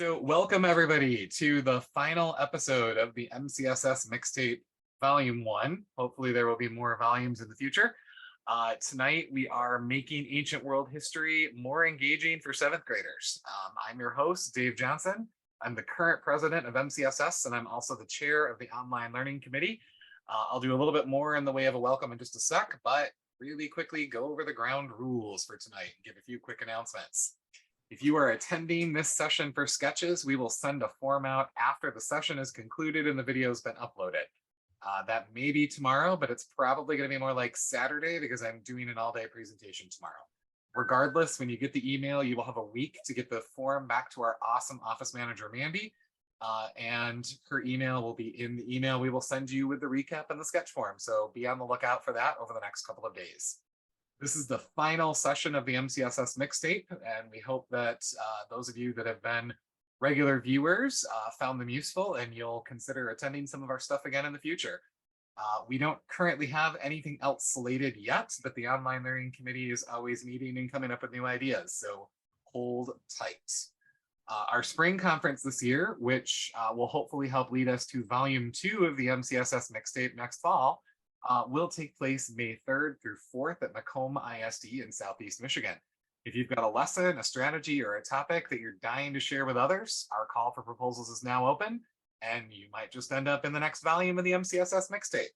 So welcome everybody to the final episode of the MCSS Mixtape Volume 1. Hopefully there will be more volumes in the future. Tonight we are making ancient world history more engaging for 7th graders. I'm your host, Dave Johnson. I'm the current president of MCSS, and I'm also the chair of the Online Learning Committee. I'll do a little bit more in the way of a welcome in just a sec, but really quickly go over the ground rules for tonight and give a few quick announcements. If you are attending this session for sketches, we will send a form out after the session is concluded and the video has been uploaded. That may be tomorrow, but it's probably going to be more like Saturday because I'm doing an all-day presentation tomorrow. Regardless, when you get the email, you will have a week to get the form back to our awesome office manager, Mandy, and her email will be in the email we will send you with the recap and the sketch form. So be on the lookout for that over the next couple of days. This is the final session of the MCSS Mixtape, and we hope that those of you that have been regular viewers found them useful and you'll consider attending some of our stuff again in the future. We don't currently have anything else slated yet, but the Online Learning Committee is always meeting and coming up with new ideas, so hold tight. Our spring conference this year, which will hopefully help lead us to Volume 2 of the MCSS Mixtape next fall, will take place May 3rd through 4th at Macomb ISD in Southeast Michigan. If you've got a lesson, a strategy, or a topic that you're dying to share with others, our call for proposals is now open, and you might just end up in the next volume of the MCSS Mixtape.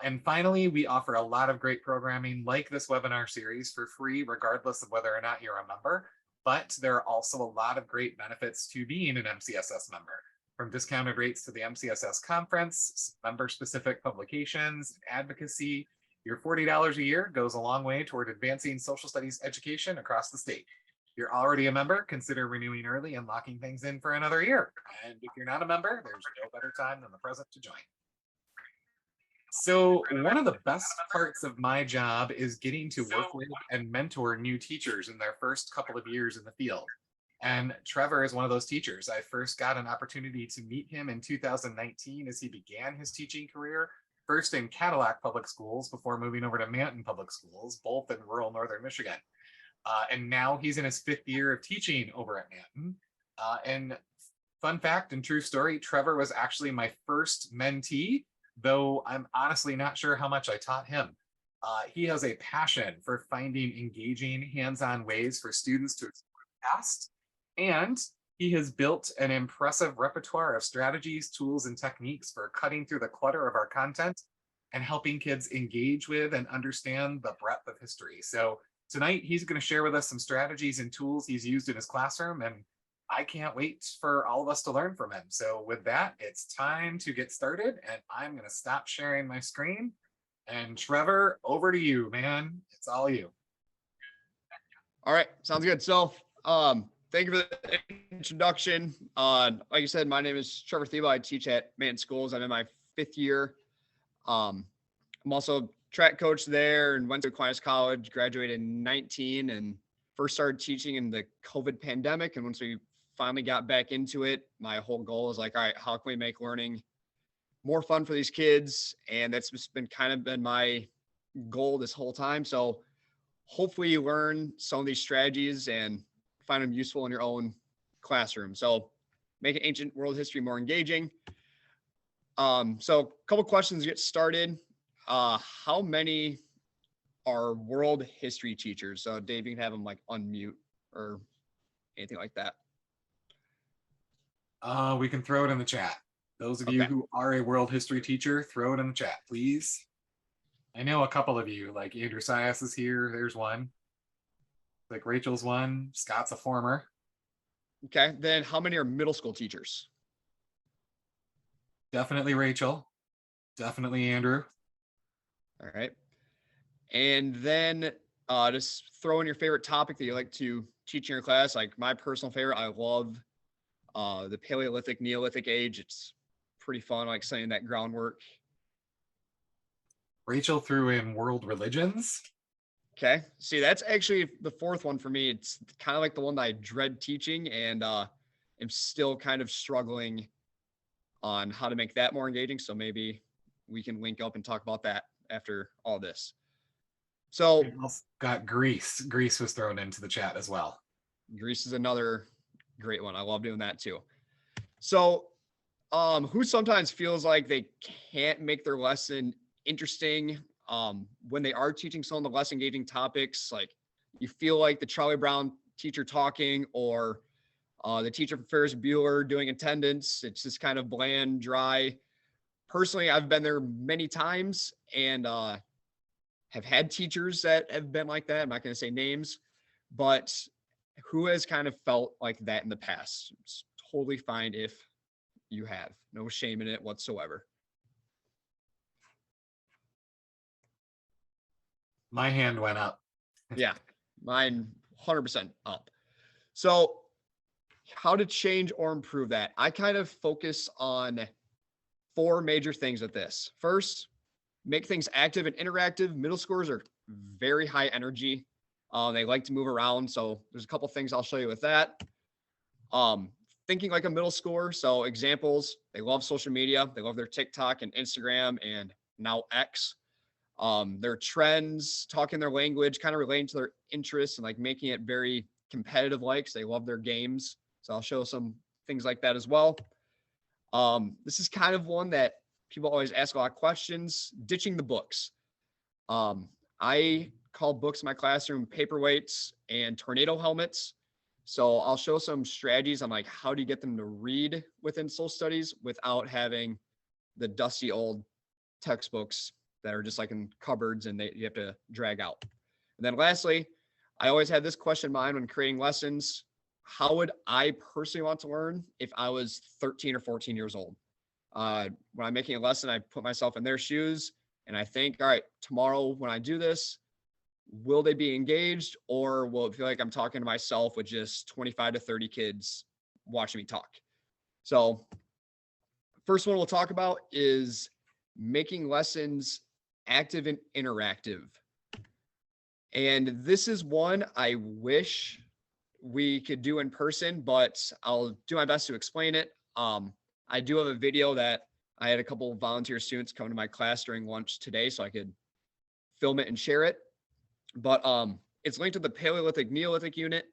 And finally, we offer a lot of great programming like this webinar series for free, regardless of whether or not you're a member, but there are also a lot of great benefits to being an MCSS member. From discounted rates to the MCSS conference, member-specific publications, advocacy, your $40 a year goes a long way toward advancing social studies education across the state. If you're already a member, consider renewing early and locking things in for another year. And if you're not a member, there's no better time than the present to join. So one of the best parts of my job is getting to work with and mentor new teachers in their first couple of years in the field. And Trevor is one of those teachers. I first got an opportunity to meet him in 2019 as he began his teaching career, first in Cadillac Public Schools before moving over to Manton Public Schools, both in rural northern Michigan. And now he's in his 5th year of teaching over at Manton. And fun fact and true story, Trevor was actually my first mentee, though I'm honestly not sure how much I taught him. He has a passion for finding engaging, hands-on ways for students to explore the past. And he has built an impressive repertoire of strategies, tools, and techniques for cutting through the clutter of our content and helping kids engage with and understand the breadth of history. So tonight, he's going to share with us some strategies and tools he's used in his classroom, and I can't wait for all of us to learn from him. So with that, it's time to get started, and I'm going to stop sharing my screen. And Trevor, over to you, man. It's all you. All right, sounds good. So, thank you for the introduction. Like you said, my name is Trevor Thieba. I teach at Manton Schools. I'm in my 5th year. I'm also track coach there and went to Aquinas College, graduated in 19 and first started teaching in the COVID pandemic. And once we finally got back into it, my whole goal is like, all right, how can we make learning more fun for these kids? And that's just been my goal this whole time. So hopefully you learn some of these strategies and find them useful in your own classroom. So making ancient world history more engaging. So a couple questions to get started. How many are world history teachers? So Dave, you can have them like unmute or anything like that. We can throw it in the chat. Those of you who are a world history teacher, throw it in the chat, please. I know a couple of you, like Andrew Sias is here. There's one. Like Rachel's one. Scott's a former. Okay, then how many are middle school teachers? Definitely Rachel. Definitely Andrew. All right. And then just throw in your favorite topic that you like to teach in your class. Like my personal favorite, I love the Paleolithic, Neolithic age. It's pretty fun, like studying that groundwork. Rachel threw in world religions. Okay. See, that's actually the 4th one for me. It's kind of like the one that I dread teaching and am still kind of struggling on how to make that more engaging. So maybe we can link up and talk about that after all this. So got Greece. Greece was thrown into the chat as well. Greece is another great one. I love doing that too. So, who sometimes feels like they can't make their lesson interesting when they are teaching some of the less engaging topics, like you feel like the Charlie Brown teacher talking or the teacher from Ferris Bueller doing attendance. It's just kind of bland, dry. Personally, I've been there many times and have had teachers that have been like that. I'm not going to say names, but who has kind of felt like that in the past? It's totally fine if you have. No shame in it whatsoever. My hand went up. Yeah, mine 100% up. So how to change or improve that? I kind of focus on 4 major things with this. First, make things active and interactive. Middle schoolers are very high energy. They like to move around. So there's a couple things I'll show you with that. Thinking like a middle schooler. So examples, they love social media. They love their TikTok and Instagram and now X. Their trends, talking their language, kind of relating to their interests and like making it very competitive like. So they love their games. So I'll show some things like that as well. This is kind of one that people always ask a lot of questions, ditching the books. I call books in my classroom paperweights and tornado helmets. So I'll show some strategies on like how do you get them to read within social studies without having the dusty old textbooks that are just like in cupboards and you have to drag out. And then lastly, I always had this question in mind when creating lessons. How would I personally want to learn if I was 13 or 14 years old? When I'm making a lesson, I put myself in their shoes and I think, all right, tomorrow when I do this, will they be engaged or will it feel like I'm talking to myself with just 25 to 30 kids watching me talk? So first one we'll talk about is making lessons active and interactive. And this is one I wish we could do in person, but I'll do my best to explain it. I do have a video that I had a couple of volunteer students come to my class during lunch today, so I could film it and share it. But it's linked to the Paleolithic Neolithic unit.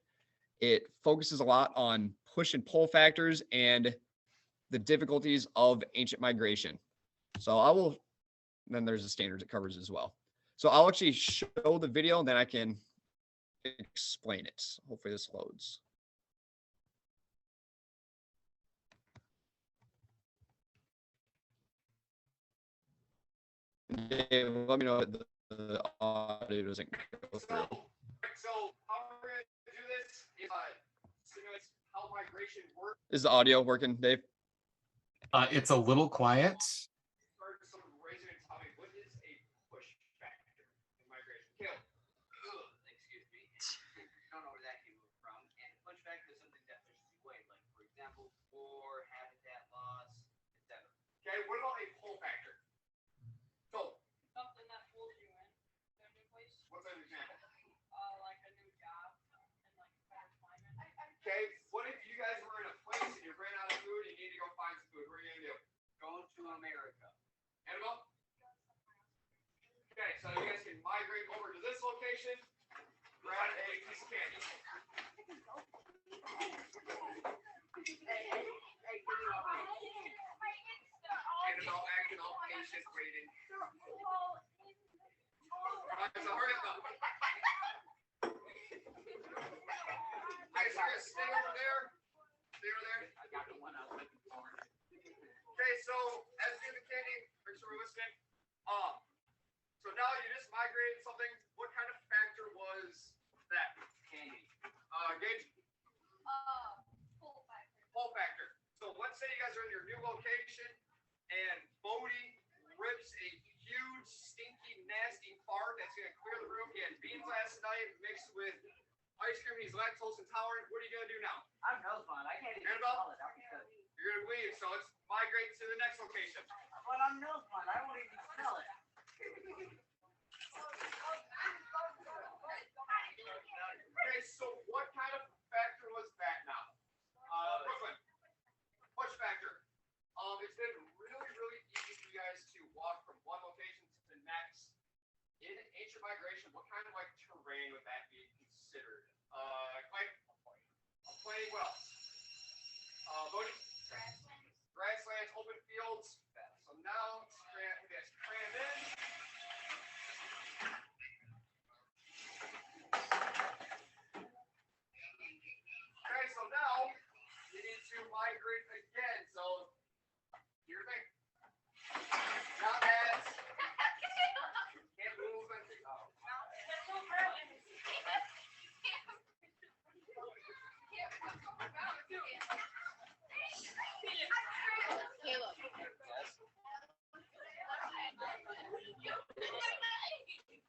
It focuses a lot on push and pull factors and the difficulties of ancient migration. So I will, then there's the standards it covers as well. So I'll actually show the video and then I can explain it. Hopefully this loads. Dave, let me know if the audio doesn't go through. So how we're going to do this is simulate how migration works. Is the audio working, Dave? It's a little quiet. What is a push factor in migration? Caleb. Excuse me. I don't know where that came from. And push factor is something that pushes you away, like for example, war, habitat loss, etc. Okay, what about a pull factor? So Something that pulls you in to a new place. what's an example? Like a new job and like a better climate. Okay, what if you guys were in a place and you ran out of food and you need to go find some food? What are you gonna do? Going to America. Annabelle? Okay, so you guys can migrate over to this location, grab a piece of candy. Annabelle acting all patient, waiting. Alright, so hurry up though. Alright, so you're gonna stay over there. Stay over there. I got the one I was looking for. Okay, so as we do the candy, make sure we're listening. So now you just migrated something. What kind of factor was that? Candy. Gage? Pull factor. Pull factor. So let's say you guys are in your new location and Bodie rips a huge, stinky, nasty fart that's gonna clear the room. He had beans last night mixed with ice cream. He's lactose intolerant. What are you gonna do now? I'm nose blind. I can't even Annabelle? smell it. Because, You're gonna leave. So let's migrate to the next location. but I'm nose blind. I won't even smell it. Okay, so what kind of factor was that now? Brooklyn, push factor. It's been really, really easy for you guys to walk from one location to the next. In ancient migration, what kind of terrain would that be considered? Like a plain, what else? fields. So now cram in. Okay, so now you need to migrate again. So here's the thing. Not bad. Can't move anything. Oh.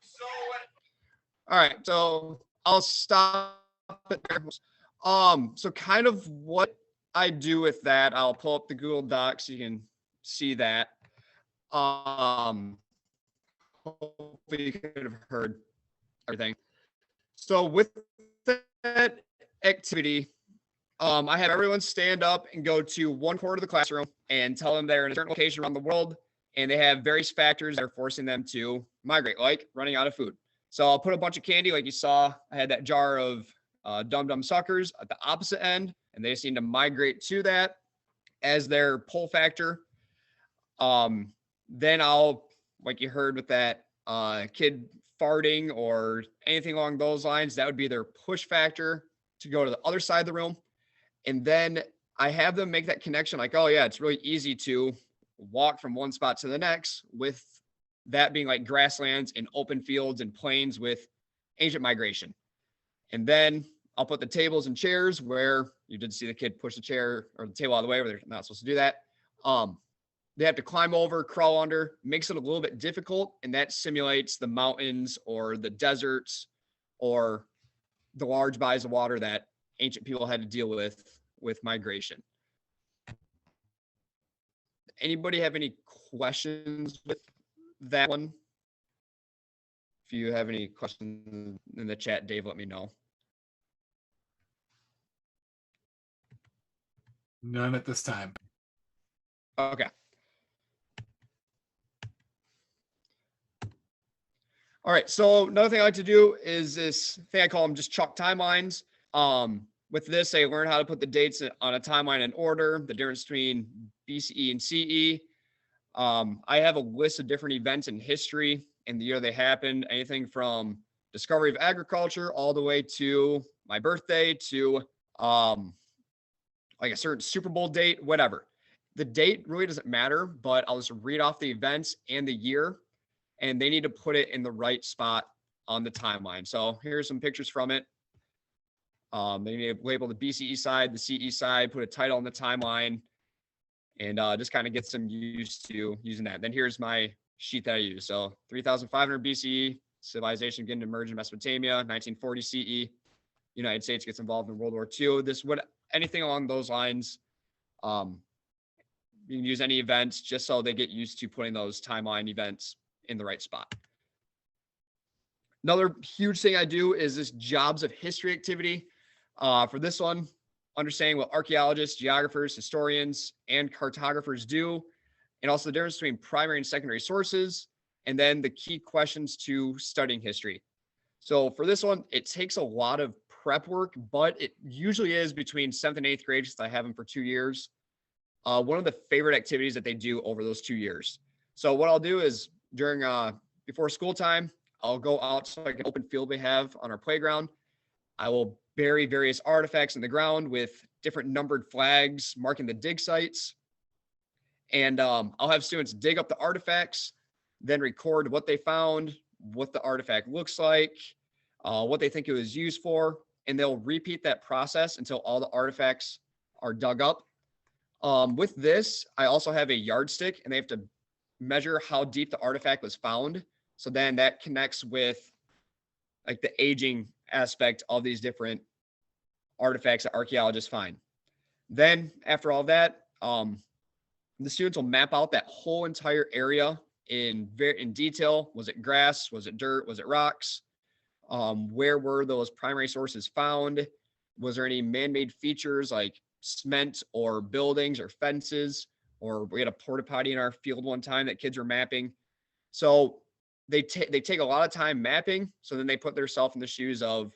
So, all right, so I'll stop it there. So kind of what I do with that, I'll pull up the Google Docs so you can see that. Hopefully you could have heard everything. So with that activity, I have everyone stand up and go to one corner of the classroom and tell them they're in a certain location around the world, and they have various factors that are forcing them to migrate, like running out of food. So I'll put a bunch of candy, like you saw. I had that jar of Dum Dum Suckers at the opposite end, and they just need to migrate to that as their pull factor. Then I'll, like you heard with that kid farting or anything along those lines, that would be their push factor to go to the other side of the room. And then I have them make that connection like, oh yeah, it's really easy to walk from one spot to the next, with that being like grasslands and open fields and plains with ancient migration. And then I'll put the tables and chairs where you did see the kid push the chair or the table out of the way where they're not supposed to do that. They have to climb over, crawl under, makes it a little bit difficult. And that simulates the mountains or the deserts or the large bodies of water that ancient people had to deal with migration. Anybody have any questions with that one? If you have any questions in the chat, Dave, let me know. None at this time. Okay. All right. So another thing I like to do is this thing I call them just chalk timelines. With this, I learn how to put the dates on a timeline in order, the difference between BCE and CE. I have a list of different events in history and the year they happened, anything from discovery of agriculture all the way to my birthday to like a certain Super Bowl date, whatever. The date really doesn't matter, but I'll just read off the events and the year, and they need to put it in the right spot on the timeline. So here's some pictures from it. They need to label the BCE side, the CE side, put a title on the timeline, and just kind of get them used to using that. Then here's my sheet that I use. So 3,500 BCE, civilization began to emerge in Mesopotamia. 1940 CE, United States gets involved in World War II. Anything along those lines. You can use any events just so they get used to putting those timeline events in the right spot. Another huge thing I do is this jobs of history activity. For this one, understanding what archaeologists, geographers, historians, and cartographers do, and also the difference between primary and secondary sources, and then the key questions to studying history. So for this one, it takes a lot of prep work, but it usually is between 7th and 8th grade, since I have them for 2 years. One of the favorite activities that they do over those 2 years. So what I'll do is during before school time, I'll go out to like an open field we have on our playground. I will bury various artifacts in the ground with different numbered flags marking the dig sites. And I'll have students dig up the artifacts, then record what they found, what the artifact looks like, what they think it was used for, and they'll repeat that process until all the artifacts are dug up. With this, I also have a yardstick, and they have to measure how deep the artifact was found. So then that connects with like the aging aspect of these different artifacts that archaeologists find. Then after all that, the students will map out that whole entire area in detail. Was it grass? Was it dirt? Was it rocks? Where were those primary sources found? Was there any man-made features like cement or buildings or fences? Or we had a porta potty in our field one time that kids were mapping. So they take a lot of time mapping. So then they put themselves in the shoes of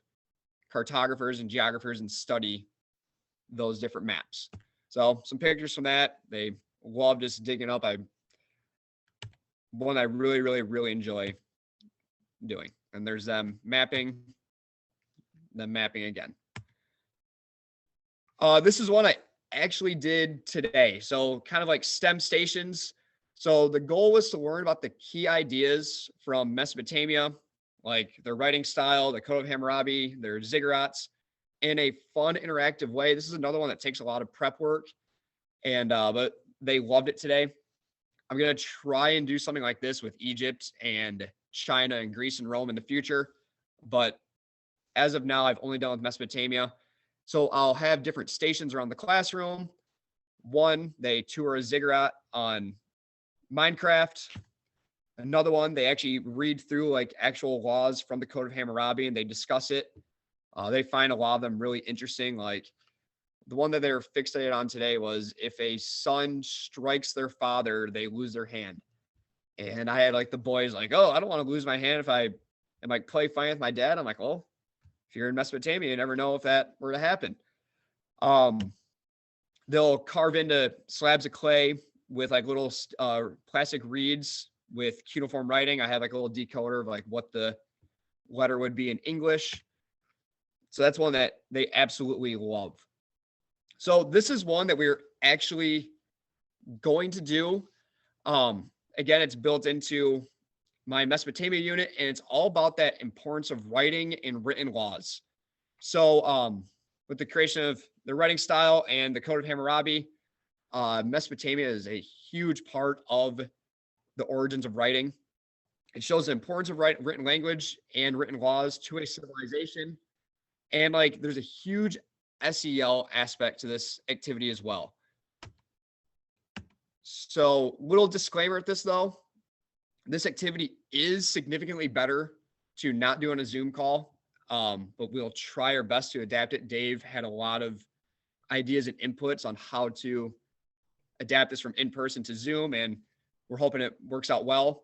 cartographers and geographers and study those different maps. So some pictures from that. They love just digging up. One I really, really, really enjoy doing. And there's them mapping, then mapping again. This is one I actually did today. So kind of like STEM stations. So the goal was to learn about the key ideas from Mesopotamia, like their writing style, the Code of Hammurabi, their ziggurats, in a fun, interactive way. This is another one that takes a lot of prep work, and but they loved it today. I'm gonna try and do something like this with Egypt and China and Greece and Rome in the future, but as of now, I've only done with Mesopotamia. So I'll have different stations around the classroom. One, they tour a ziggurat on Minecraft. Another one, they actually read through like actual laws from the Code of Hammurabi and they discuss it. They find a lot of them really interesting. Like the one that they were fixated on today was if a son strikes their father, they lose their hand. And I had like the boys like, oh, I don't want to lose my hand if I am like play fighting with my dad. I'm like, well, if you're in Mesopotamia, you never know if that were to happen. They'll carve into slabs of clay with like little plastic reeds with cuneiform writing. I have like a little decoder of like what the letter would be in English. So that's one that they absolutely love. So this is one that we're actually going to do. Again, it's built into my Mesopotamia unit, and it's all about that importance of writing and written laws. So with the creation of the writing style and the Code of Hammurabi, Mesopotamia is a huge part of the origins of writing. It shows the importance of written language and written laws to a civilization. And like there's a huge SEL aspect to this activity as well. So little disclaimer at this though, this activity is significantly better to not do on a Zoom call, but we'll try our best to adapt it. Dave had a lot of ideas and inputs on how to adapt this from in-person to Zoom, and we're hoping it works out well.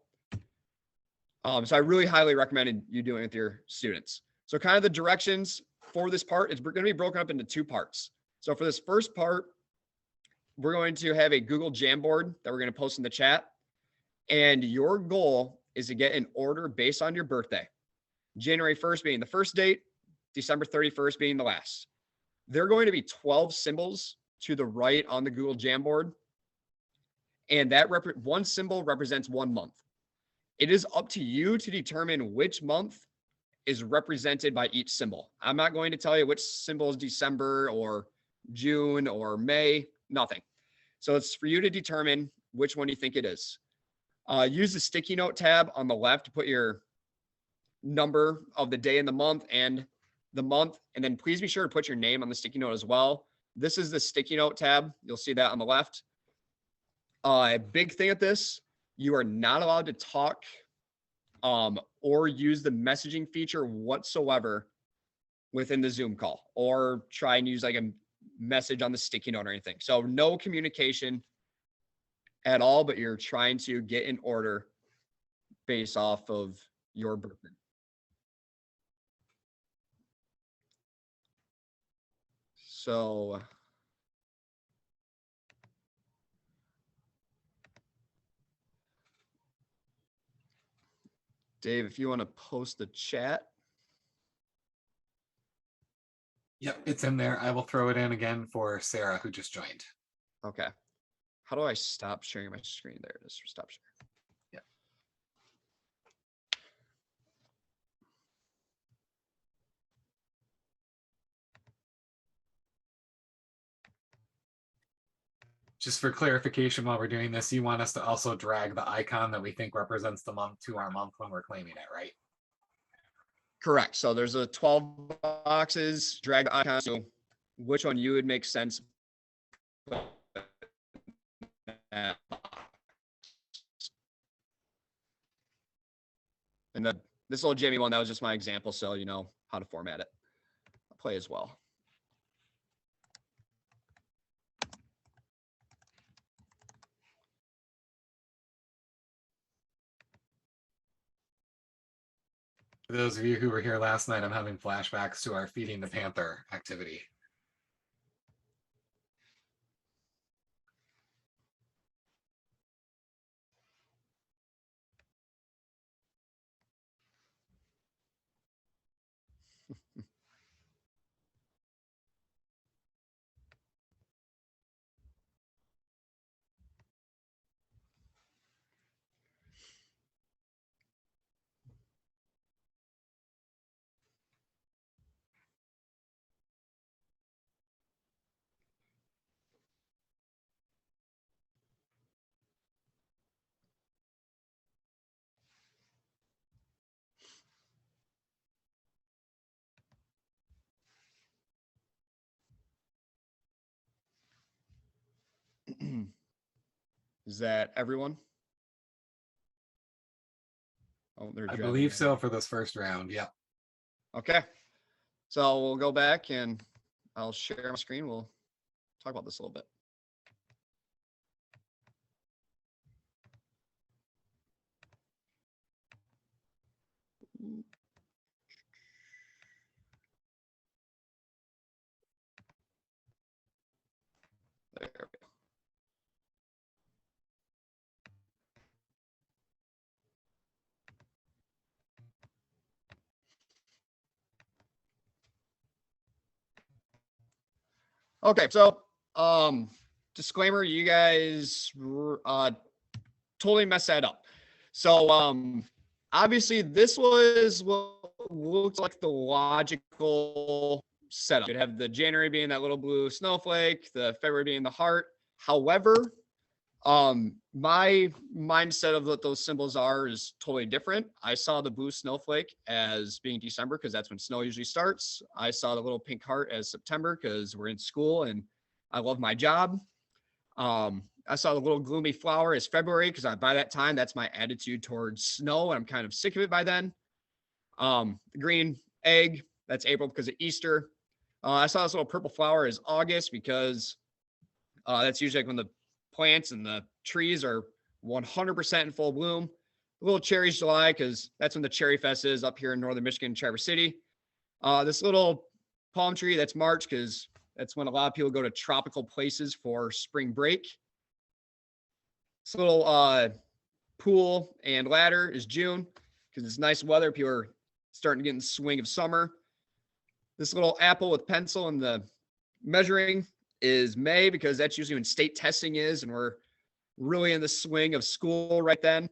So I really highly recommend you doing it with your students. So kind of the directions for this part is going to be broken up into two parts. So for this first part, we're going to have a Google Jamboard that we're going to post in the chat. And your goal is to get an order based on your birthday. January 1st being the first date, December 31st being the last. There are going to be 12 symbols to the right on the Google Jamboard. And that one symbol represents 1 month. It is up to you to determine which month is represented by each symbol. I'm not going to tell you which symbol is December or June or May, nothing. So it's for you to determine which one you think it is. Use the sticky note tab on the left to put your number of the day and the month, and then please be sure to put your name on the sticky note as well. This is the sticky note tab. You'll see that on the left. A big thing at this, you are not allowed to talk or use the messaging feature whatsoever within the Zoom call, or try and use like a message on the sticky note or anything. So no communication at all, but you're trying to get an order based off of your birthday. So Dave, if you want to post the chat. Yep, it's in there. I will throw it in again for Sarah, who just joined. Okay. How do I stop sharing my screen? There it is. Stop sharing. Yeah. Just for clarification, while we're doing this, you want us to also drag the icon that we think represents the month to our month when we're claiming it, right? Correct. So there's a 12 boxes, drag the icon. So which one you would make sense? And this little Jamie one, that was just my example. So you know how to format it. I'll play as well. For those of you who were here last night, I'm having flashbacks to our Feeding the Panther activity. Is that everyone? Oh, they're I driving believe by. so for this first round. Yeah. Okay. So we'll go back and I'll share my screen. We'll talk about this a little bit. There we go. Okay, so disclaimer, you guys totally messed that up. So obviously this was what looked like the logical setup. You'd have the January being that little blue snowflake, the February being the heart. However, my mindset of what those symbols are is totally different. I saw the blue snowflake as being December because that's when snow usually starts. I saw the little pink heart as September because we're in school and I love my job. I saw the little gloomy flower as February because by that time that's my attitude towards snow and I'm kind of sick of it by then. The green egg, that's April because of Easter. I saw this little purple flower as August because that's usually like when the plants and the trees are 100% in full bloom. The little cherries July because that's when the Cherry Fest is up here in northern Michigan, Traverse City. This little palm tree, that's March because that's when a lot of people go to tropical places for spring break. This little pool and ladder is June because it's nice weather. People are starting to get in the swing of summer. This little apple with pencil and the measuring is May because that's usually when state testing is and we're really in the swing of school right then.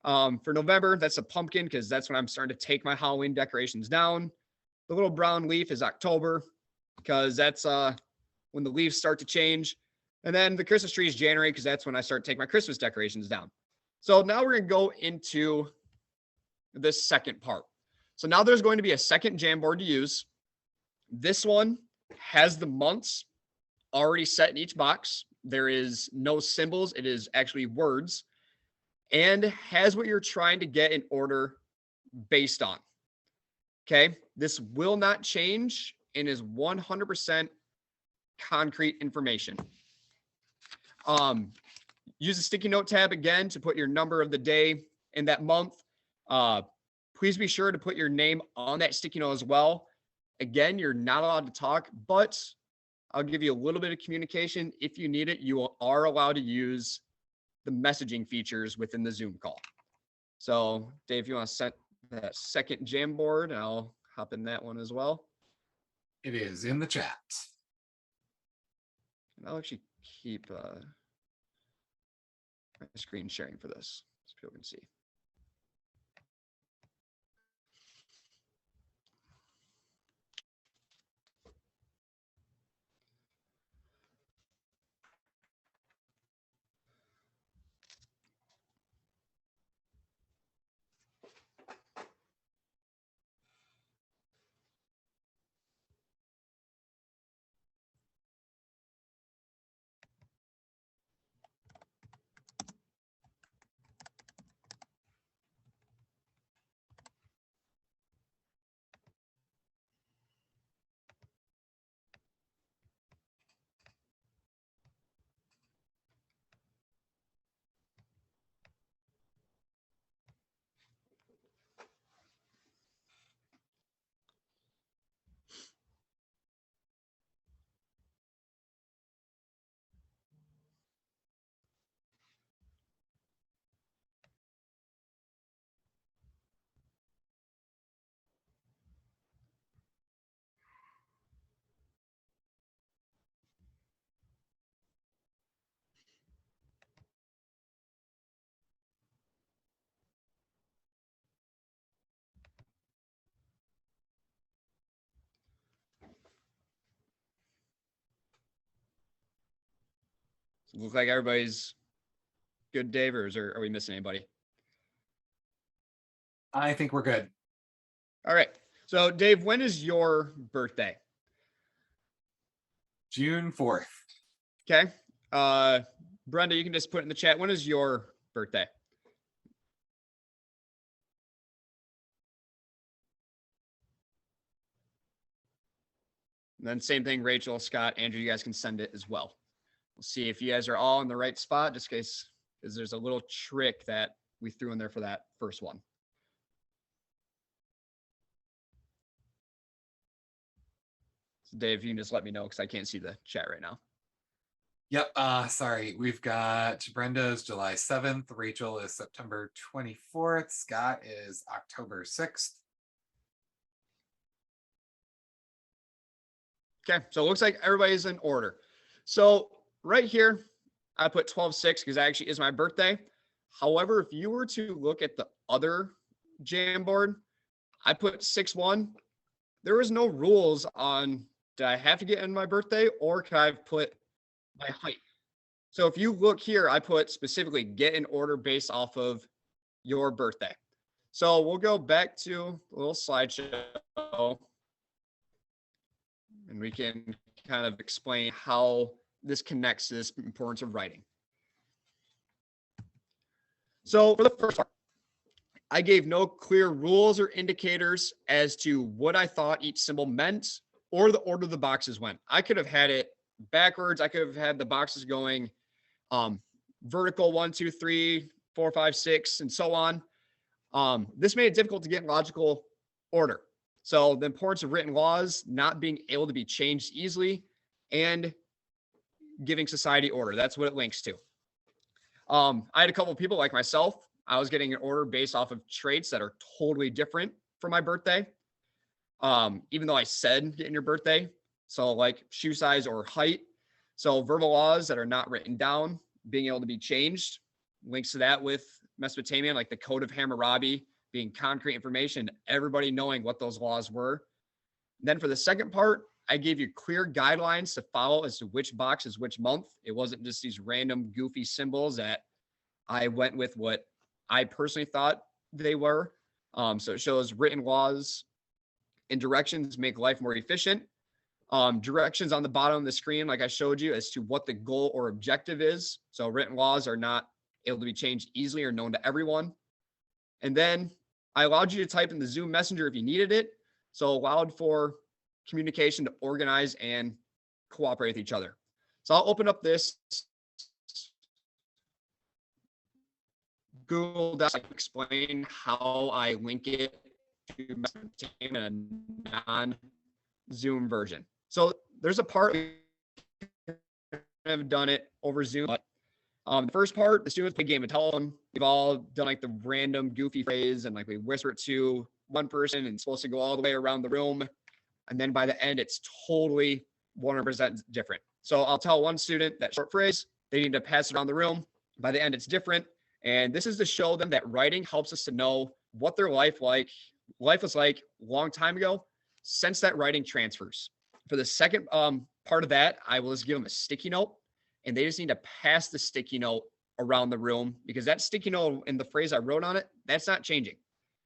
For November, that's a pumpkin because that's when I'm starting to take my Halloween decorations down. The little brown leaf is October because that's when the leaves start to change. And then the Christmas tree is January because that's when I start to take my Christmas decorations down. So now we're going to go into this second part. So now there's going to be a second Jamboard to use. This one has the months already set in each box. There is no symbols. It is actually words and has what you're trying to get in order based on. Okay. This will not change and is 100% concrete information. Use the sticky note tab again to put your number of the day in that month. Please be sure to put your name on that sticky note as well. Again, you're not allowed to talk, but I'll give you a little bit of communication. If you need it, you are allowed to use the messaging features within the Zoom call. So Dave, if you want to set that second Jamboard, I'll hop in that one as well. It is in the chat. And I'll actually keep my screen sharing for this so people can see. Look like everybody's good, Dave, or are we missing anybody? I think we're good. All right. So Dave, when is your birthday? June 4th. Okay. Brenda, you can just put in the chat. When is your birthday? And then same thing, Rachel, Scott, Andrew, you guys can send it as well. We'll see if you guys are all in the right spot, just in case, because there's a little trick that we threw in there for that first one. So Dave, you can just let me know because I can't see the chat right now. Yep. Sorry. We've got Brenda's July 7th. Rachel is September 24th. Scott is October 6th. Okay, so it looks like everybody's in order. So right here, I put 12/6 because that actually is my birthday. However, if you were to look at the other Jamboard, I put 6/1. There was no rules on did I have to get in my birthday or could I have put my height? So if you look here, I put specifically get in order based off of your birthday. So we'll go back to a little slideshow and we can kind of explain how this connects to this importance of writing. So for the first part, I gave no clear rules or indicators as to what I thought each symbol meant or the order the boxes went. I could have had it backwards. I could have had the boxes going vertical 1, 2, 3, 4, 5, 6, and so on. This made it difficult to get in logical order. So the importance of written laws not being able to be changed easily and giving society order. That's what it links to. I had a couple of people like myself. I was getting an order based off of traits that are totally different for my birthday. Even though I said get in your birthday. So like shoe size or height. So verbal laws that are not written down, being able to be changed. Links to that with Mesopotamian, like the Code of Hammurabi being concrete information, everybody knowing what those laws were. Then for the second part, I gave you clear guidelines to follow as to which box is which month. It wasn't just these random goofy symbols that I went with what I personally thought they were. So it shows written laws and directions make life more efficient. Directions on the bottom of the screen, like I showed you, as to what the goal or objective is. So written laws are not able to be changed easily or known to everyone. And then I allowed you to type in the Zoom Messenger if you needed it. So allowed for communication to organize and cooperate with each other. So I'll open up this Google Docs to explain how I link it to a non-Zoom version. So there's a part I've done it over Zoom. But, the first part, the students play game of telephone. We've all done like the random goofy phrase and like we whisper it to one person and it's supposed to go all the way around the room. And then by the end, it's totally 100% different. So I'll tell one student that short phrase, they need to pass it around the room. By the end, it's different. And this is to show them that writing helps us to know what their life was like a long time ago, since that writing transfers. For the second part of that, I will just give them a sticky note and they just need to pass the sticky note around the room because that sticky note and the phrase I wrote on it, that's not changing.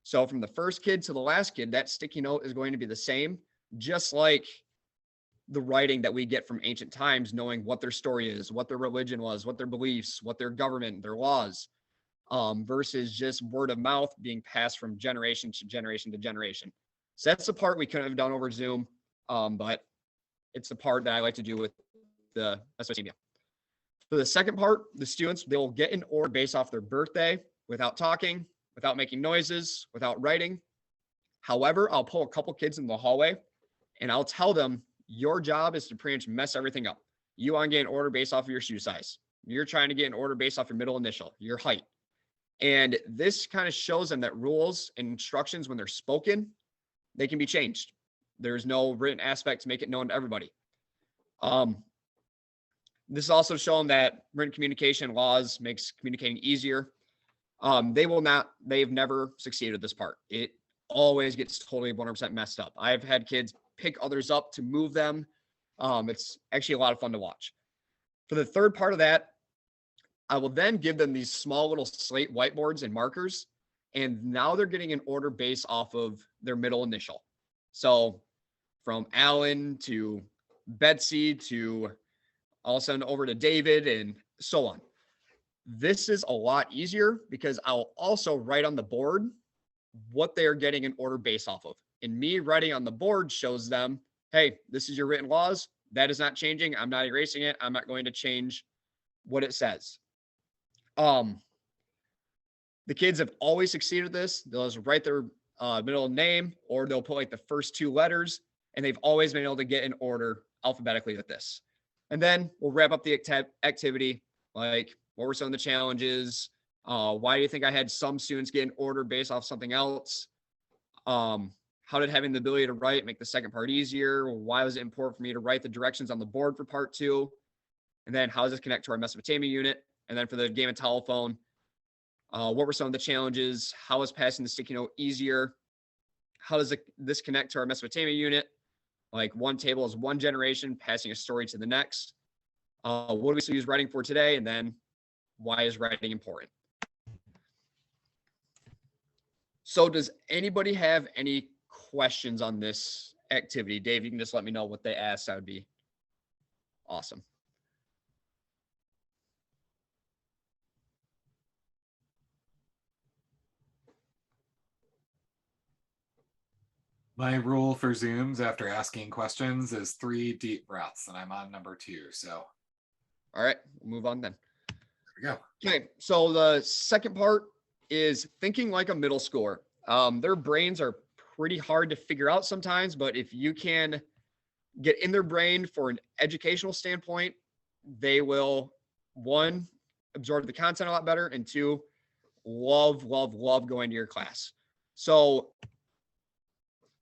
So from the first kid to the last kid, that sticky note is going to be the same, just like the writing that we get from ancient times, knowing what their story is, what their religion was, what their beliefs, what their government, their laws, versus just word of mouth being passed from generation to generation to generation. So that's the part we couldn't have done over Zoom, but it's the part that I like to do with the Mesopotamia. For the second part, the students, they will get in order based off their birthday without talking, without making noises, without writing. However, I'll pull a couple kids in the hallway and I'll tell them, your job is to pretty much mess everything up. You want to get an order based off of your shoe size. You're trying to get an order based off your middle initial, your height. And this kind of shows them that rules and instructions, when they're spoken, they can be changed. There's no written aspect to make it known to everybody. This is also shown that written communication laws makes communicating easier. They've never succeeded at this part. It always gets totally 100% messed up. I've had kids pick others up to move them. It's actually a lot of fun to watch. For the third part of that, I will then give them these small little slate whiteboards and markers. And now they're getting an order based off of their middle initial. So from Alan to Betsy to all of a sudden over to David and so on. This is a lot easier because I'll also write on the board what they are getting an order based off of. And me writing on the board shows them, hey, this is your written laws. That is not changing. I'm not erasing it. I'm not going to change what it says. The kids have always succeeded at this. They'll just write their middle name, or they'll put like the first two letters, and they've always been able to get in order alphabetically with this. And then we'll wrap up the activity, like what were some of the challenges? Why do you think I had some students get in order based off something else? How did having the ability to write make the second part easier? Why was it important for me to write the directions on the board for part 2? And then how does this connect to our Mesopotamia unit? And then for the game of telephone, what were some of the challenges? How is passing the sticky note easier? How does this connect to our Mesopotamia unit? Like one table is one generation, passing a story to the next. What do we still use writing for today? And then why is writing important? So does anybody have any questions on this activity? Dave, you can just let me know what they asked. That would be awesome. My rule for Zooms after asking questions is 3 deep breaths, and I'm on number 2. So, all right, we'll move on then. There we go. Okay, so the second part is thinking like a middle schooler. Their brains are pretty hard to figure out sometimes, but if you can get in their brain for an educational standpoint, they will, 1, absorb the content a lot better, and 2, love going to your class. So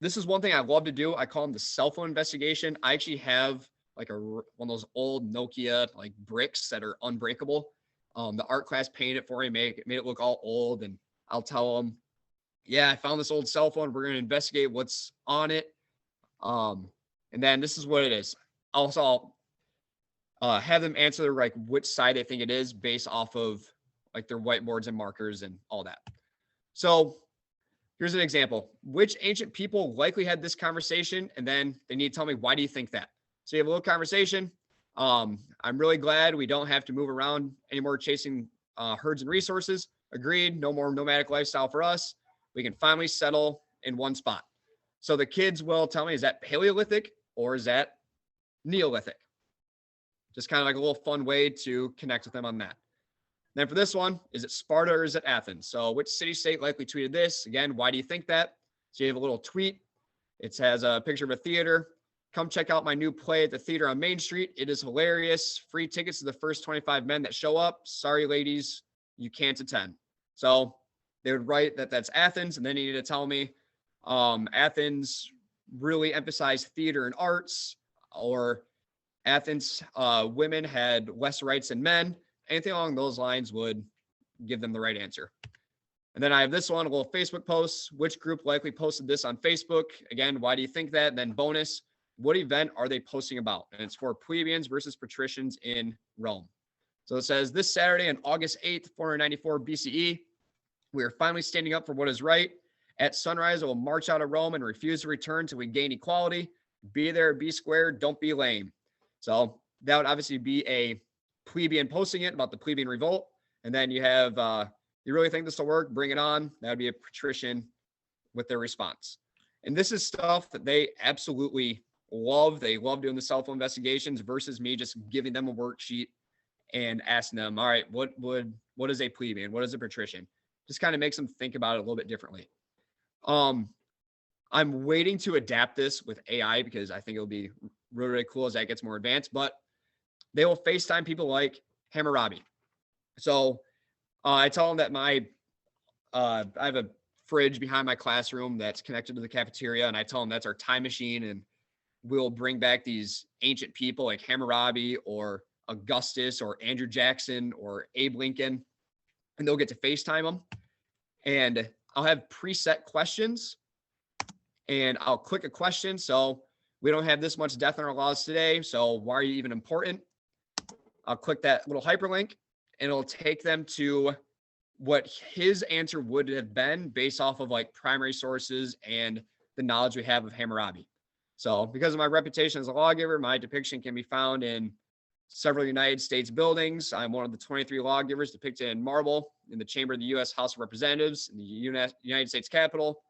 this is one thing I love to do. I call them the cell phone investigation. I actually have like one of those old Nokia like bricks that are unbreakable. The art class painted it for me, made it look all old, and I'll tell them, yeah, I found this old cell phone. We're going to investigate what's on it. And then this is what it is. Also, I'll have them answer like which side they think it is based off of like their whiteboards and markers and all that. So here's an example. Which ancient people likely had this conversation? And then they need to tell me, why do you think that? So you have a little conversation. I'm really glad we don't have to move around anymore chasing herds and resources. Agreed. No more nomadic lifestyle for us. We can finally settle in one spot. So the kids will tell me, is that Paleolithic or is that Neolithic? Just kind of like a little fun way to connect with them on that. Then for this one, is it Sparta or is it Athens? So which city-state likely tweeted this? Again, why do you think that? So you have a little tweet. It has a picture of a theater. Come check out my new play at the theater on Main Street. It is hilarious. Free tickets to the first 25 men that show up. Sorry, ladies, you can't attend. So they would write that that's Athens, and then you need to tell me Athens really emphasized theater and arts, or Athens women had less rights than men. Anything along those lines would give them the right answer. And then I have this one, a little Facebook post. Which group likely posted this on Facebook? Again, why do you think that? And then bonus, what event are they posting about? And it's for plebeians versus patricians in Rome. So it says, this Saturday on August 8th, 494 BCE, we are finally standing up for what is right. At sunrise, I will march out of Rome and refuse to return till we gain equality. Be there, be square, don't be lame. So that would obviously be a plebeian posting it about the plebeian revolt. And then you have, you really think this will work? Bring it on. That would be a patrician with their response. And this is stuff that they absolutely love. They love doing the cell phone investigations versus me just giving them a worksheet and asking them, all right, what is a plebeian? What is a patrician? Just kind of makes them think about it a little bit differently. I'm waiting to adapt this with AI because I think it'll be really, really cool as that gets more advanced, but they will FaceTime people like Hammurabi. So I tell them that I have a fridge behind my classroom that's connected to the cafeteria, and I tell them that's our time machine, and we'll bring back these ancient people like Hammurabi or Augustus or Andrew Jackson or Abe Lincoln, and they'll get to FaceTime them. And I'll have preset questions, and I'll click a question. So we don't have this much death in our laws today, so why are you even important? I'll click that little hyperlink, and it'll take them to what his answer would have been based off of like primary sources and the knowledge we have of Hammurabi. So because of my reputation as a lawgiver, my depiction can be found in several United States buildings. I'm one of the 23 lawgivers depicted in marble in the chamber of the U.S. House of Representatives in the United States Capitol.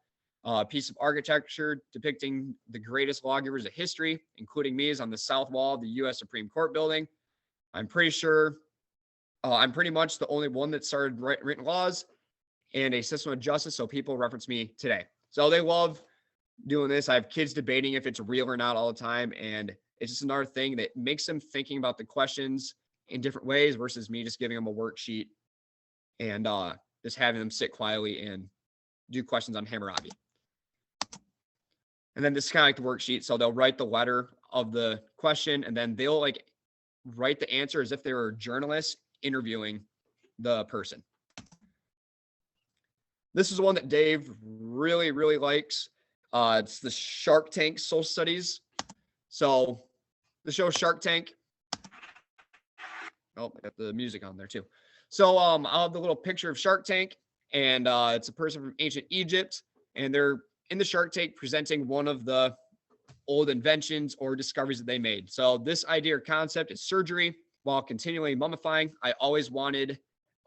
A piece of architecture depicting the greatest lawgivers of history, including me, is on the south wall of the U.S. Supreme Court building. I'm pretty much the only one that started written laws and a system of justice, so people reference me today. So they love doing this. I have kids debating if it's real or not all the time, and it's just another thing that makes them thinking about the questions in different ways versus me just giving them a worksheet and just having them sit quietly and do questions on Hammurabi. And then this is kind of like the worksheet. So they'll write the letter of the question, and then they'll like write the answer as if they were journalists interviewing the person. This is one that Dave really, really likes. It's the Shark Tank Social Studies. So the show Shark Tank. Oh, I got the music on there too. So I'll have the little picture of Shark Tank, and it's a person from ancient Egypt, and they're in the Shark Tank presenting one of the old inventions or discoveries that they made. So this idea or concept is surgery while continually mummifying. I always wanted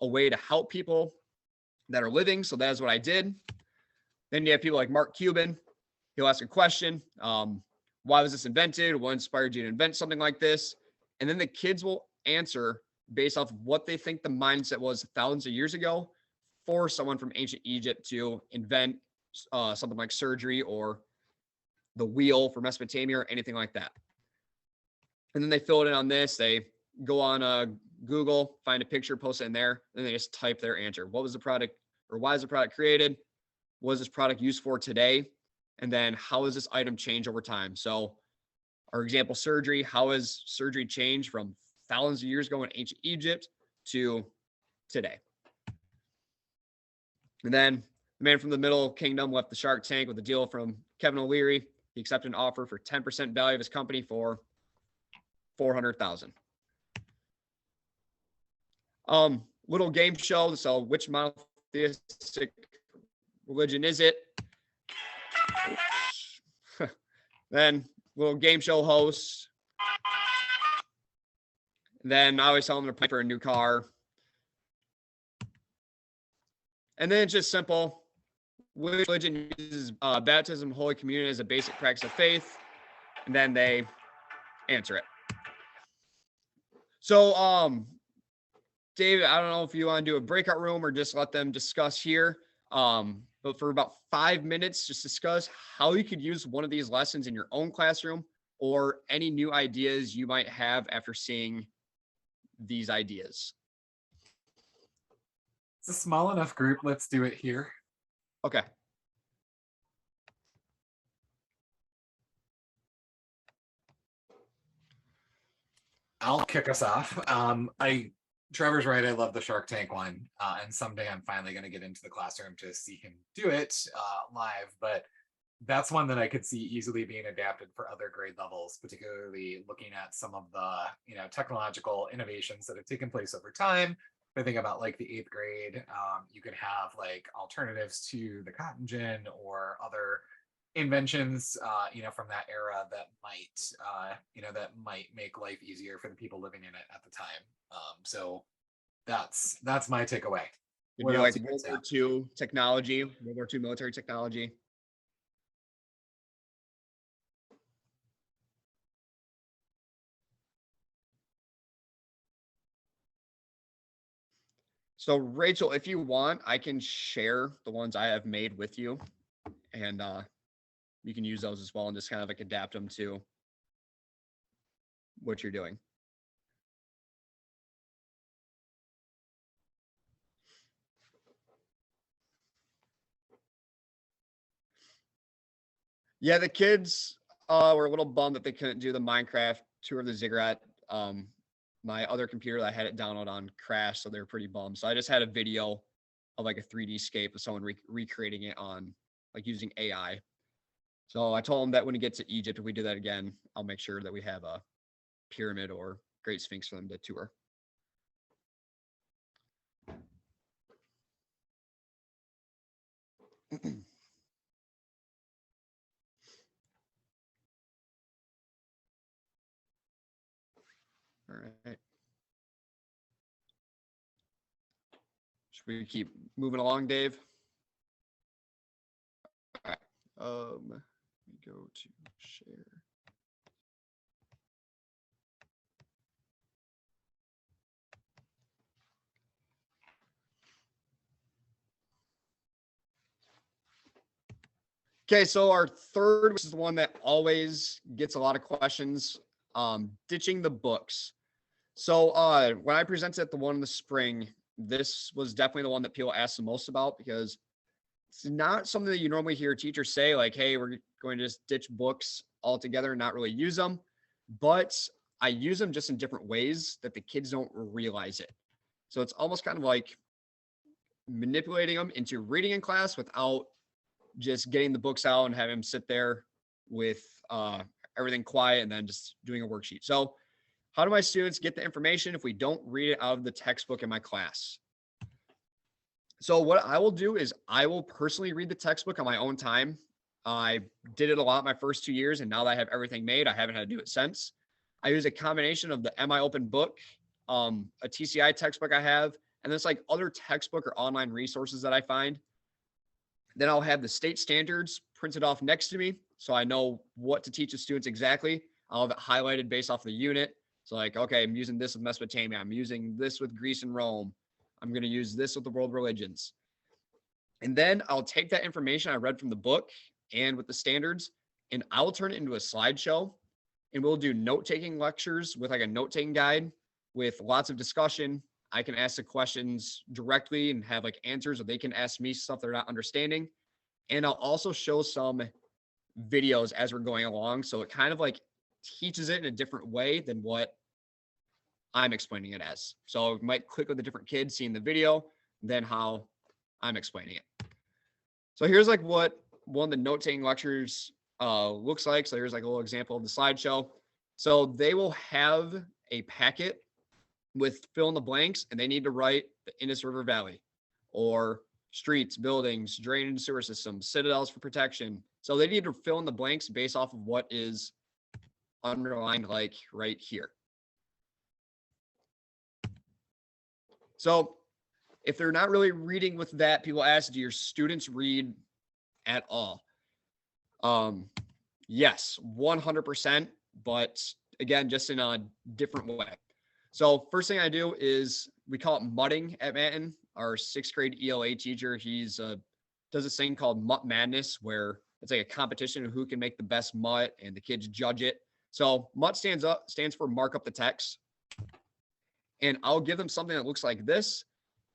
a way to help people that are living, so that is what I did. Then you have people like Mark Cuban. He'll ask a question. Why was this invented? What inspired you to invent something like this? And then the kids will answer based off what they think the mindset was thousands of years ago for someone from ancient Egypt to invent something like surgery or the wheel for Mesopotamia or anything like that. And then they fill it in on this. They go on Google, find a picture, post it in there, and they just type their answer. What was the product, or why is the product created? What is this product used for today? And then how does this item change over time? So our example, surgery, how has surgery changed from thousands of years ago in ancient Egypt to today? And then the man from the Middle Kingdom left the Shark Tank with a deal from Kevin O'Leary. He accepted an offer for 10% value of his company for $400,000. Little game show. So which monotheistic religion is it? Then little game show host. Then I always tell them to pay for a new car. And then it's just simple. Which religion uses baptism, Holy Communion as a basic practice of faith? And then they answer it. So, David, I don't know if you want to do a breakout room or just let them discuss here. But for about 5 minutes, just discuss how you could use one of these lessons in your own classroom or any new ideas you might have after seeing these ideas. It's a small enough group. Let's do it here. Okay. I'll kick us off. Trevor's right. I love the Shark Tank one. And someday I'm finally going to get into the classroom to see him do it live. But that's one that I could see easily being adapted for other grade levels, particularly looking at some of the technological innovations that have taken place over time. If I think about like the 8th grade, you could have like alternatives to the cotton gin or other inventions from that era that might make life easier for the people living in it at the time. So that's my takeaway. What like World War II technology, World War II military technology. So Rachel, if you want, I can share the ones I have made with you, and you can use those as well and just kind of like adapt them to what you're doing. Yeah, the kids were a little bummed that they couldn't do the Minecraft tour of the ziggurat. My other computer that I had it download on crashed, so they were pretty bummed. So I just had a video of like a 3D scape of someone recreating it on like using AI. So I told them that when we get to Egypt, if we do that again, I'll make sure that we have a pyramid or Great Sphinx for them to tour. All right. Should we keep moving along, Dave? All right. Let me go to share. Okay, so our third, which is the one that always gets a lot of questions, ditching the books. So when I presented at the one in the spring, this was definitely the one that people ask the most about because it's not something that you normally hear teachers say, like, hey, we're going to just ditch books altogether and not really use them. But I use them just in different ways that the kids don't realize it. So it's almost kind of like manipulating them into reading in class without just getting the books out and having them sit there with everything quiet and then just doing a worksheet. So how do my students get the information if we don't read it out of the textbook in my class? So what I will do is I will personally read the textbook on my own time. I did it a lot my first 2 years, and now that I have everything made, I haven't had to do it since. I use a combination of the MI Open book, a TCI textbook I have, and there's like other textbook or online resources that I find. Then I'll have the state standards printed off next to me, so I know what to teach the students exactly. I'll have it highlighted based off the unit. So like, okay, I'm using this with Mesopotamia. I'm using this with Greece and Rome. I'm going to use this with the world religions. And then I'll take that information I read from the book and with the standards, and I'll turn it into a slideshow. And we'll do note-taking lectures with like a note-taking guide with lots of discussion. I can ask the questions directly and have like answers, or they can ask me stuff they're not understanding. And I'll also show some videos as we're going along. So it kind of like teaches it in a different way than what I'm explaining it as. So it might click with a different kid seeing the video than how I'm explaining it. So here's like what one of the note-taking lectures looks like. So here's like a little example of the slideshow. So they will have a packet with fill in the blanks, and they need to write the Indus River Valley or streets, buildings, drainage and sewer systems, citadels for protection. So they need to fill in the blanks based off of what is underlined like right here. So if they're not really reading with that, people ask, do your students read at all? Yes, 100%, but again, just in a different way. So first thing I do is we call it mudding at Manton. Our 6th grade ELA teacher, he's does this thing called Mutt Madness, where it's like a competition of who can make the best mutt, and the kids judge it. So Mutt stands for mark up the text. And I'll give them something that looks like this,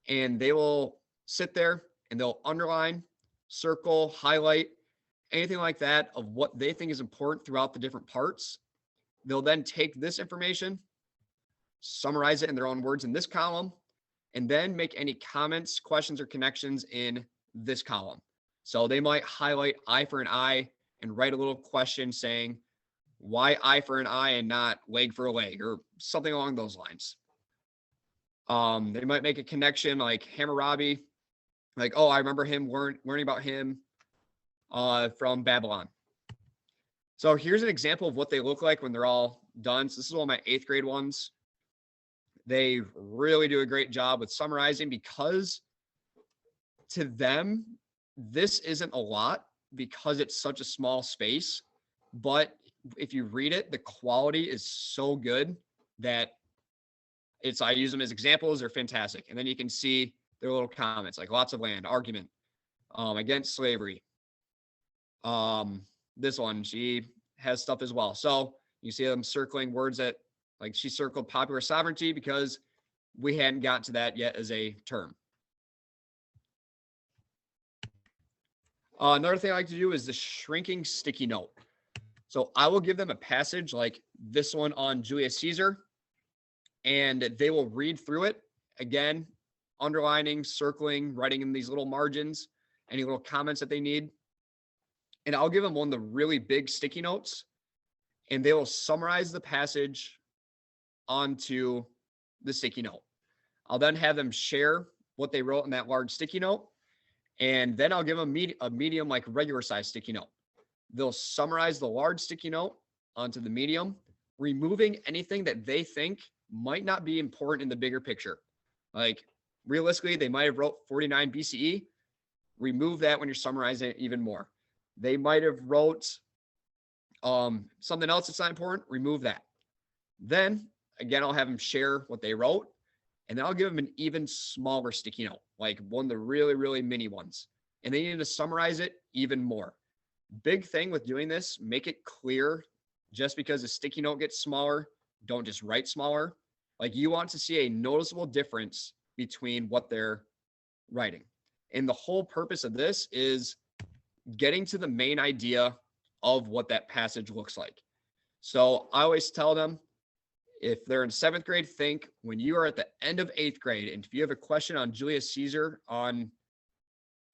and they will sit there and they'll underline, circle, highlight, anything like that of what they think is important throughout the different parts. They'll then take this information, summarize it in their own words in this column, and then make any comments, questions, or connections in this column. So they might highlight eye for an eye and write a little question saying, why eye for an eye and not leg for a leg, or something along those lines. They might make a connection like Hammurabi, like, oh, I remember him learning about him from Babylon. So here's an example of what they look like when they're all done. So this is one of my 8th grade ones. They really do a great job with summarizing, because to them, this isn't a lot because it's such a small space. But if you read it, the quality is so good that I use them as examples. They're fantastic. And then you can see their little comments, like lots of land, argument, against slavery. This one, she has stuff as well. So you see them circling words that, like, she circled popular sovereignty because we hadn't gotten to that yet as a term. Another thing I like to do is the shrinking sticky note. So I will give them a passage like this one on Julius Caesar, and they will read through it, again, underlining, circling, writing in these little margins, any little comments that they need. And I'll give them one of the really big sticky notes, and they will summarize the passage onto the sticky note. I'll then have them share what they wrote in that large sticky note, and then I'll give them a medium, like regular size sticky note. They'll summarize the large sticky note onto the medium, removing anything that they think might not be important in the bigger picture. Like realistically, they might have wrote 49 BCE. Remove that when you're summarizing it even more. They might have wrote something else that's not important. Remove that. Then again, I'll have them share what they wrote, and then I'll give them an even smaller sticky note, like one of the really, really mini ones. And they need to summarize it even more. Big thing with doing this, make it clear. Just because a sticky note gets smaller, don't just write smaller. Like you want to see a noticeable difference between what they're writing. And the whole purpose of this is getting to the main idea of what that passage looks like. So I always tell them, if they're in 7th grade, think when you are at the end of 8th grade, and if you have a question on Julius Caesar on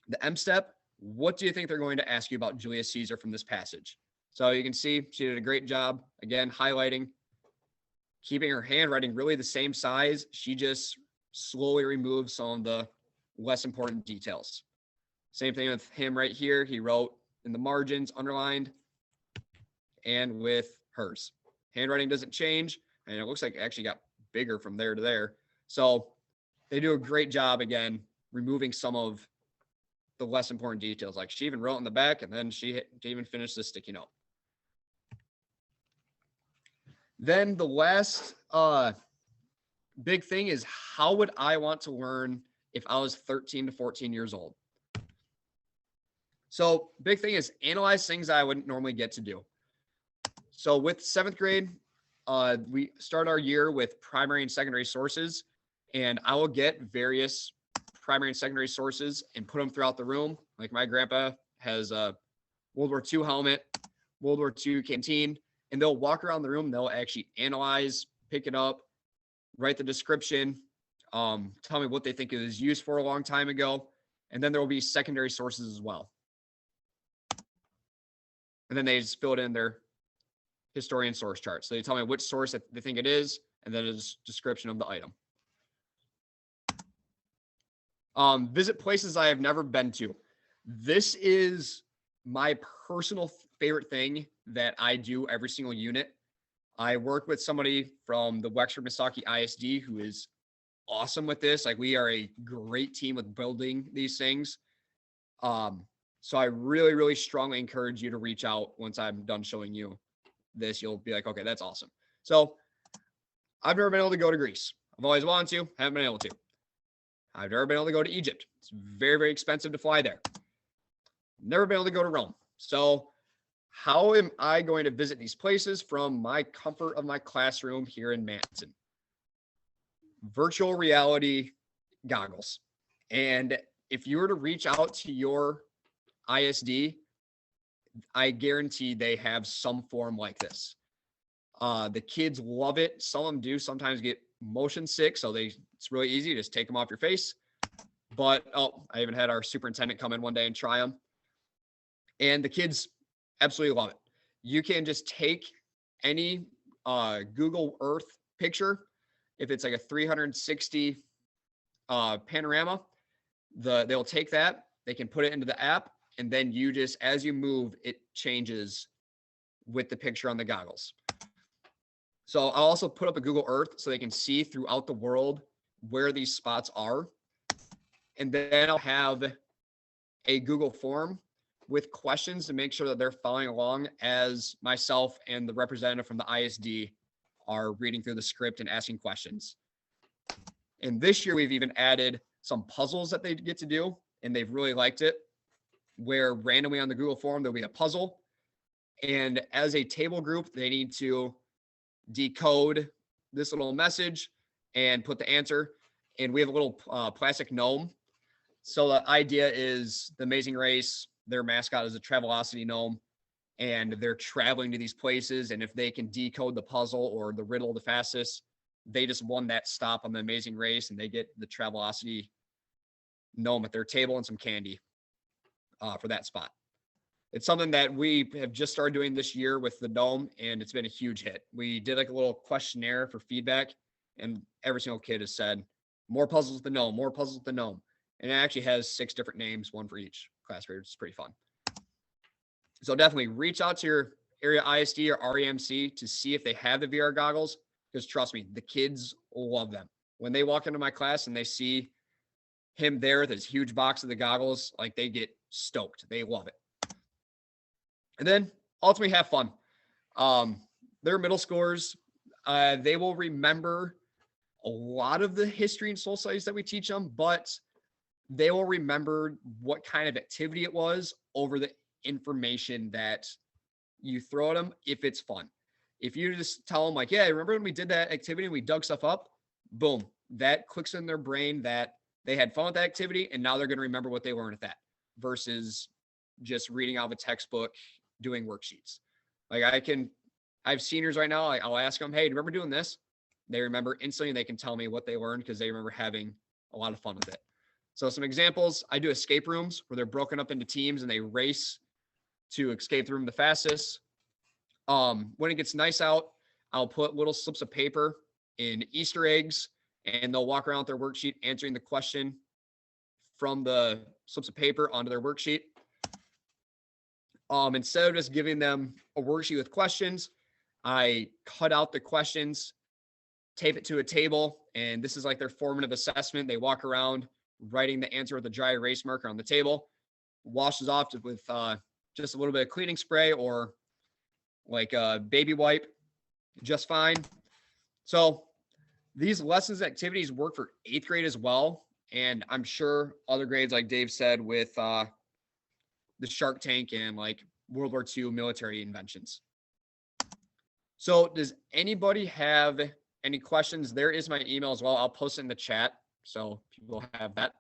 the M step, what do you think they're going to ask you about Julius Caesar from this passage? So you can see she did a great job, again, highlighting, keeping her handwriting really the same size. She just slowly removed some of the less important details. Same thing with him right here. He wrote in the margins, underlined, and with hers. Handwriting doesn't change, and it looks like it actually got bigger from there to there. So they do a great job, again, removing some of the less important details. Like she even wrote in the back, and then she even finished the sticky note. Then the last big thing is, how would I want to learn if I was 13 to 14 years old? So big thing is analyze things I wouldn't normally get to do. So with 7th grade, we start our year with primary and secondary sources, and I will get various primary and secondary sources and put them throughout the room. Like my grandpa has a World War II helmet, World War II canteen, and they'll walk around the room. They'll actually analyze, pick it up, write the description, tell me what they think it was used for a long time ago. And then there will be secondary sources as well. And then they just fill it in their historian source chart. So they tell me which source they think it is, and then a description of the item. Visit places I have never been to. This is my personal favorite thing that I do every single unit. I work with somebody from the Wexford Misaki ISD who is awesome with this. Like we are a great team with building these things. So I really, really strongly encourage you to reach out once I'm done showing you this. You'll be like, okay, that's awesome. So I've never been able to go to Greece. I've always wanted to, haven't been able to. I've never been able to go to Egypt. It's very, very expensive to fly there. Never been able to go to Rome. So how am I going to visit these places from my comfort of my classroom here in Manson? Virtual reality goggles. And if you were to reach out to your ISD, I guarantee they have some form like this. The kids love it. Some of them do sometimes get motion sick, so it's really easy. Just take them off your face. But I even had our superintendent come in one day and try them. And the kids absolutely love it. You can just take any Google Earth picture. If it's like a 360 panorama, they'll take that. They can put it into the app, and then you just, as you move, it changes with the picture on the goggles. So I'll also put up a Google Earth so they can see throughout the world where these spots are. And then I'll have a Google form with questions to make sure that they're following along as myself and the representative from the ISD are reading through the script and asking questions. And this year we've even added some puzzles that they get to do, and they've really liked it, where randomly on the Google form, there'll be a puzzle. And as a table group, they need to decode this little message and put the answer. And we have a little plastic gnome. So the idea is the Amazing Race, their mascot is a Travelocity gnome, and they're traveling to these places. And if they can decode the puzzle or the riddle the fastest, they just won that stop on the Amazing Race, and they get the Travelocity gnome at their table and some candy for that spot. It's something that we have just started doing this year with the gnome, and it's been a huge hit. We did like a little questionnaire for feedback, and every single kid has said, more puzzles with the gnome, more puzzles with the gnome. And it actually has 6 different names, one for each class grade, which is pretty fun. So definitely reach out to your area ISD or REMC to see if they have the VR goggles. because trust me, the kids love them. When they walk into my class and they see him there with his huge box of the goggles, like they get stoked. They love it. And then ultimately have fun. They're middle schoolers. They will remember a lot of the history and social studies that we teach them, but they will remember what kind of activity it was over the information that you throw at them if it's fun. If you just tell them like, yeah, remember when we did that activity and we dug stuff up? Boom. That clicks in their brain that they had fun with that activity and now they're going to remember what they learned at that versus just reading out of a textbook, doing worksheets. Like I have seniors right now. I'll ask them, hey, do you remember doing this? They remember instantly and they can tell me what they learned because they remember having a lot of fun with it. So some examples, I do escape rooms where they're broken up into teams and they race to escape the room the fastest. When it gets nice out, I'll put little slips of paper in Easter eggs and they'll walk around with their worksheet answering the question from the slips of paper onto their worksheet. Instead of just giving them a worksheet with questions, I cut out the questions, tape it to a table, and this is like their formative assessment. They walk around writing the answer with a dry erase marker on the table, washes off with just a little bit of cleaning spray or like a baby wipe, just fine. So these lessons and activities work for 8th grade as well. And I'm sure other grades, like Dave said, with the Shark Tank and like World War II military inventions. So does anybody have any questions? There is my email as well. I'll post it in the chat so people have that.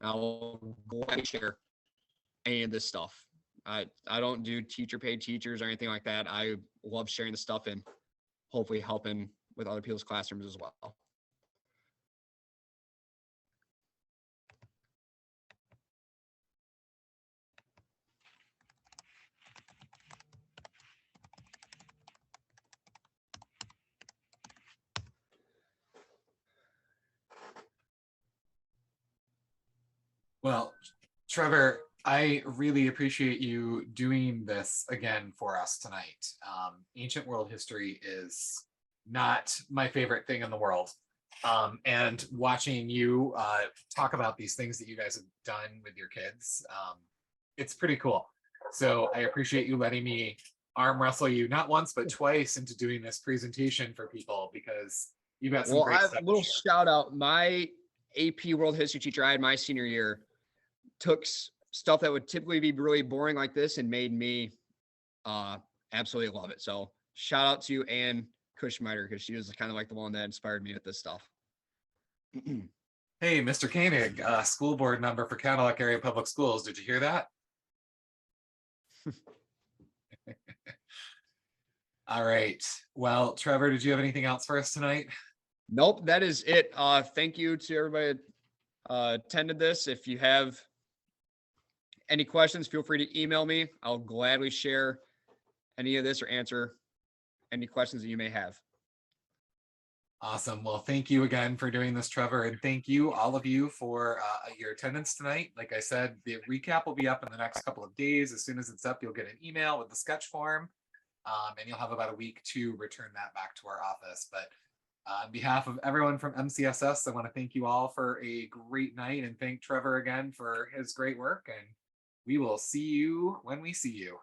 I'll gladly share any of this stuff. I don't do teacher paid teachers or anything like that. I love sharing the stuff and hopefully helping with other people's classrooms as well. Well, Trevor, I really appreciate you doing this again for us tonight. Ancient world history is not my favorite thing in the world. And watching you talk about these things that you guys have done with your kids, it's pretty cool. So I appreciate you letting me arm wrestle you not once, but twice into doing this presentation for people because you've got some great I have stuff a little to share. shout out. My AP World History teacher I had my senior year took stuff that would typically be really boring like this and made me absolutely love it. So shout out to Ann Kushmiter because she was kind of like the one that inspired me with this stuff. Hey, Mr. Koenig, school board member for Cadillac Area Public Schools. Did you hear that? All right. Well, Trevor, did you have anything else for us tonight? Nope, that is it. Thank you to everybody attended this. If you have any questions, feel free to email me. I'll gladly share any of this or answer any questions that you may have. Awesome. Well, thank you again for doing this, Trevor. And thank you, all of you, for your attendance tonight. Like I said, the recap will be up in the next couple of days. As soon as it's up, you'll get an email with the sketch form. And you'll have about a week to return that back to our office. But on behalf of everyone from MCSS, I want to thank you all for a great night and thank Trevor again for his great work. And we will see you when we see you.